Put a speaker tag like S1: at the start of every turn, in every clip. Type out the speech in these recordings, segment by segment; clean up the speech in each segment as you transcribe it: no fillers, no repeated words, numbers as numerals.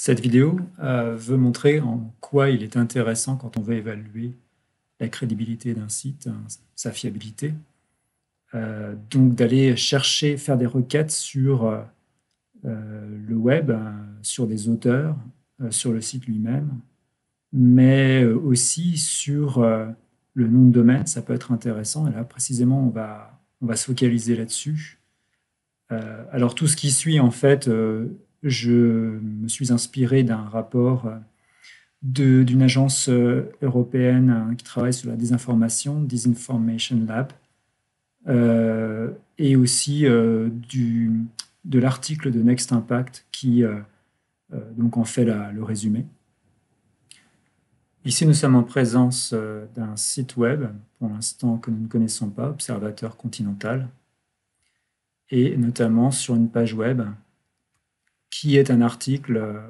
S1: Cette vidéo veut montrer en quoi il est intéressant quand on veut évaluer la crédibilité d'un site, sa fiabilité. Donc d'aller chercher, faire des requêtes sur le web, sur des auteurs, sur le site lui-même, mais aussi sur le nom de domaine, ça peut être intéressant. Et là, précisément, on va se focaliser là-dessus. Alors tout ce qui suit, en fait, je me suis inspiré d'un rapport d'une agence européenne qui travaille sur la désinformation, Disinformation Lab, et aussi de l'article de Next Impact qui donc en fait le résumé. Ici, nous sommes en présence d'un site web, pour l'instant que nous ne connaissons pas, Observateur Continental, et notamment sur une page web qui est un article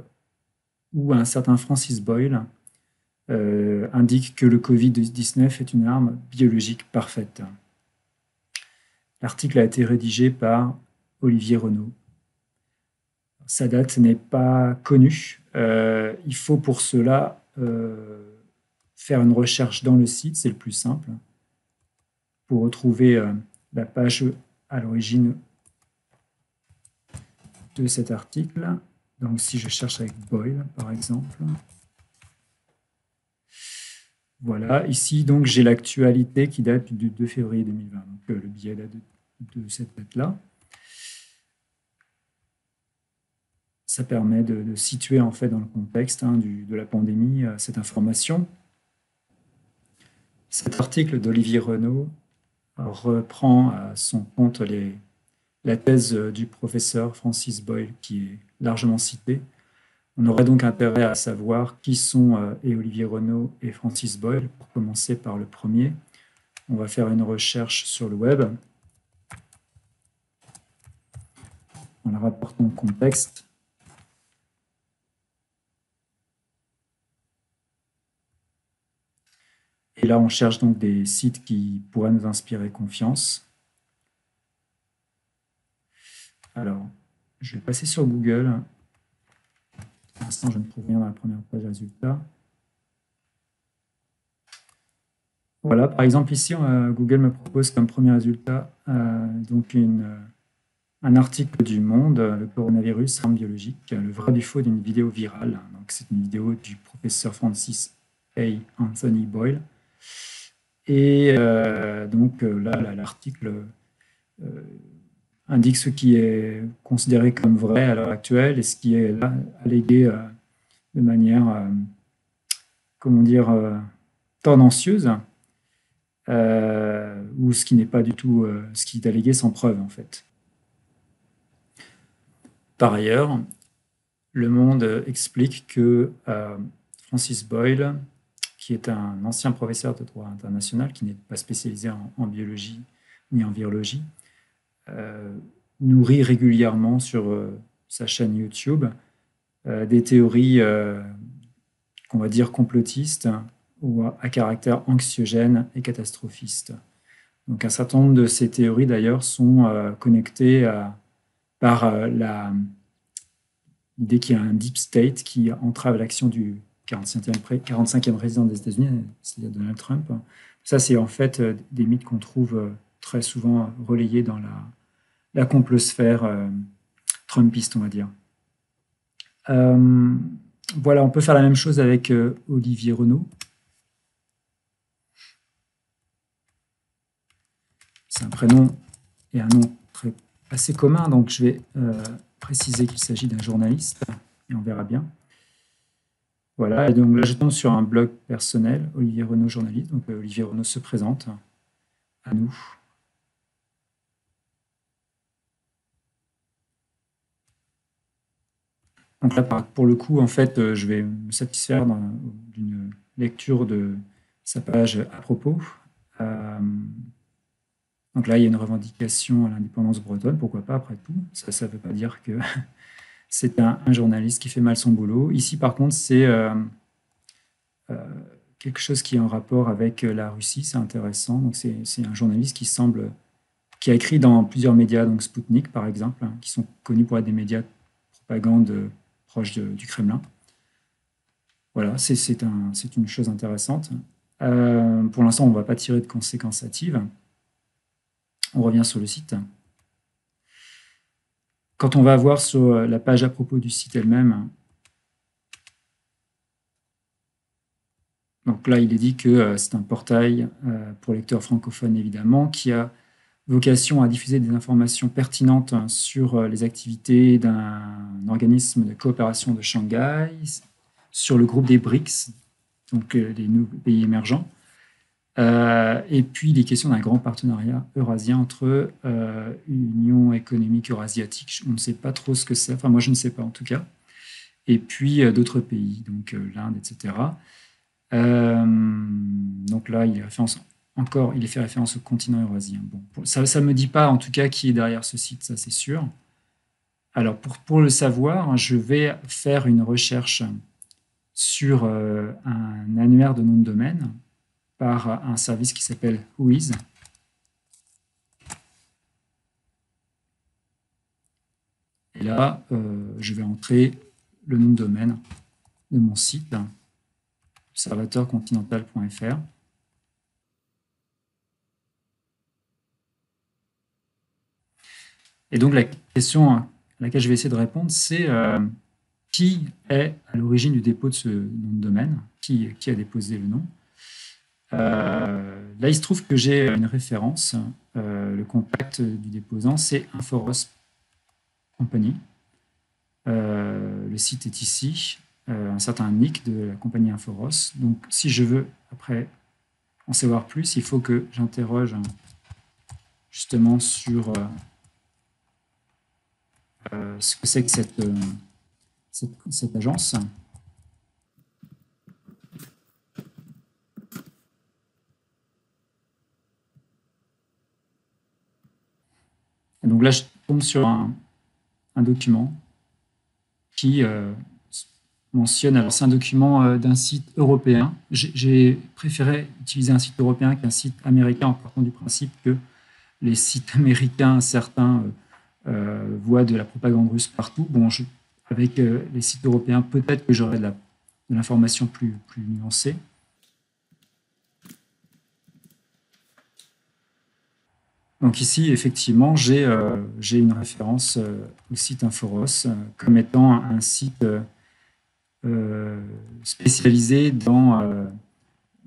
S1: où un certain Francis Boyle indique que le Covid-19 est une arme biologique parfaite. L'article a été rédigé par Olivier Renaud. Sa date n'est pas connue. Il faut pour cela faire une recherche dans le site, c'est le plus simple, pour retrouver la page à l'origine de cet article. Donc si je cherche avec Boyle, par exemple. Voilà, ici donc j'ai l'actualité qui date du 2 février 2020. Donc le billet date de cette date-là. Ça permet de situer en fait dans le contexte de la pandémie cette information. Cet article d'Olivier Renaud reprend à son compte la thèse du professeur Francis Boyle qui est largement citée. On aurait donc intérêt à savoir qui sont et Olivier Renaud et Francis Boyle. Pour commencer par le premier, on va faire une recherche sur le web en la rapportant au contexte. Et là, on cherche donc des sites qui pourraient nous inspirer confiance. Alors, je vais passer sur Google. Pour l'instant, je ne trouve rien dans la première page résultat. Voilà, par exemple, ici, Google me propose comme premier résultat donc un article du Monde, le coronavirus, arme biologique, le vrai du faux d'une vidéo virale. Donc, c'est une vidéo du professeur Francis A. Anthony Boyle. Et donc là, l'article indique ce qui est considéré comme vrai à l'heure actuelle et ce qui est là, allégué de manière, comment dire, tendancieuse, ou ce qui n'est pas du tout ce qui est allégué sans preuve, en fait. Par ailleurs, Le Monde explique que Francis Boyle, qui est un ancien professeur de droit international, qui n'est pas spécialisé en biologie ni en virologie, nourrit régulièrement sur sa chaîne YouTube des théories qu'on va dire complotistes ou à caractère anxiogène et catastrophiste. Donc un certain nombre de ces théories d'ailleurs sont connectées par l'idée qu'il y a un deep state qui entrave l'action du 45e président des États-Unis, c'est-à-dire Donald Trump. Ça, c'est en fait des mythes qu'on trouve très souvent relayés dans la complosphère trumpiste, on va dire. Voilà, on peut faire la même chose avec Olivier Renaud. C'est un prénom et un nom assez commun, donc je vais préciser qu'il s'agit d'un journaliste, et on verra bien. Voilà, et donc là je tombe sur un blog personnel, Olivier Renaud journaliste, donc Olivier Renaud se présente à nous. Donc là, pour le coup, en fait, je vais me satisfaire d'une lecture de sa page à propos. Donc là, il y a une revendication à l'indépendance bretonne, pourquoi pas, après tout. Ça ne veut pas dire que c'est un journaliste qui fait mal son boulot. Ici, par contre, c'est quelque chose qui est en rapport avec la Russie, c'est intéressant. Donc c'est un journaliste qui a écrit dans plusieurs médias, donc Sputnik par exemple, qui sont connus pour être des médias de propagande proche du Kremlin. Voilà, c'est une chose intéressante. Pour l'instant, on ne va pas tirer de conséquences hâtives. On revient sur le site. Quand on va voir sur la page à propos du site elle-même, donc là, il est dit que c'est un portail pour lecteurs francophones, évidemment, qui a vocation à diffuser des informations pertinentes sur les activités d'un organisme de coopération de Shanghai, sur le groupe des BRICS, donc des nouveaux pays émergents. Et puis, il est question d'un grand partenariat eurasien entre Union économique eurasiatique, on ne sait pas trop ce que c'est, enfin moi je ne sais pas en tout cas, et puis d'autres pays, donc l'Inde, etc. Donc là, il fait référence au continent eurasien. Bon, ça ne me dit pas en tout cas qui est derrière ce site, ça c'est sûr. Alors pour le savoir, je vais faire une recherche sur un annuaire de nom de domaine par un service qui s'appelle Whois. Et là, je vais entrer le nom de domaine de mon site, observateurcontinental.fr. Et donc, la question à laquelle je vais essayer de répondre, c'est qui est à l'origine du dépôt de ce nom de domaine, qui a déposé le nom. Là, il se trouve que j'ai une référence. Le contact du déposant, c'est Inforos Company. Le site est ici, un certain nick de la compagnie Inforos. Donc, si je veux, après, en savoir plus, il faut que j'interroge justement sur ce que c'est que cette agence. Et donc là, je tombe sur un document qui mentionne, alors c'est un document d'un site européen. J'ai préféré utiliser un site européen qu'un site américain en partant du principe que les sites américains, certains voient de la propagande russe partout. Bon, avec les sites européens, peut-être que j'aurai de l'information plus nuancée. Donc ici, effectivement, j'ai une référence au site Inforos comme étant un site spécialisé dans,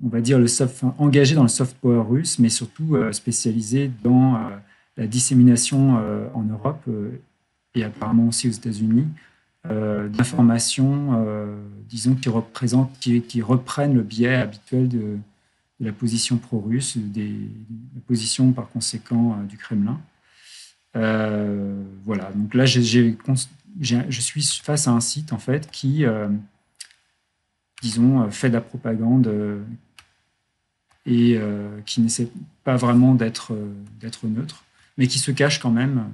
S1: on va dire, engagé dans le soft power russe, mais surtout spécialisé dans la dissémination en Europe et apparemment aussi aux États-Unis d'informations, disons, qui reprennent le biais habituel de la position pro-russe, la position par conséquent du Kremlin. Voilà, donc là, je suis face à un site en fait qui, disons, fait de la propagande et qui n'essaie pas vraiment d'être neutre, mais qui se cache quand même.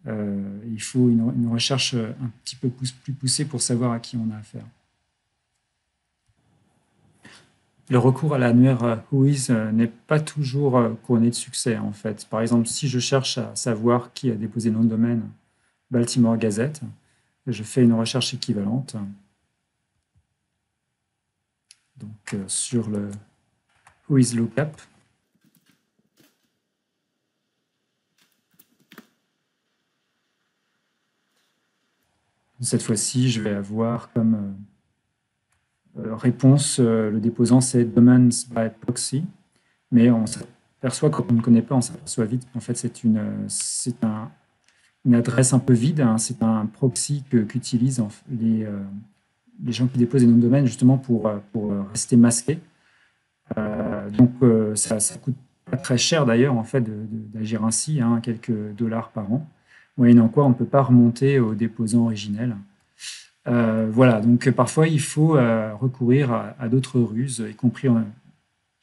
S1: Il faut une recherche un petit peu plus poussée pour savoir à qui on a affaire. Le recours à l'annuaire Whois n'est pas toujours couronné de succès, en fait. Par exemple, si je cherche à savoir qui a déposé le nom de domaine Baltimore Gazette, je fais une recherche équivalente. Donc, sur le Whois Lookup. Cette fois-ci, je vais avoir comme réponse, le déposant, c'est Domains by Proxy. Mais on s'aperçoit, quand on ne connaît pas, on s'aperçoit vite qu'en fait, c'est une adresse un peu vide. Hein. C'est un proxy qu'utilisent les gens qui déposent des noms de domaine justement pour rester masqués. Donc, ça coûte pas très cher d'ailleurs, en fait, d'agir ainsi, hein, quelques dollars par an. Moyennant quoi, on ne peut pas remonter au déposant originel. Voilà, donc parfois il faut recourir à d'autres ruses, y compris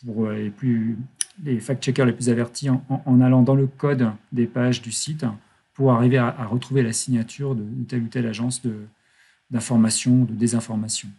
S1: pour les fact-checkers les plus avertis, en allant dans le code des pages du site pour arriver à retrouver la signature de telle ou telle agence d'information ou de désinformation.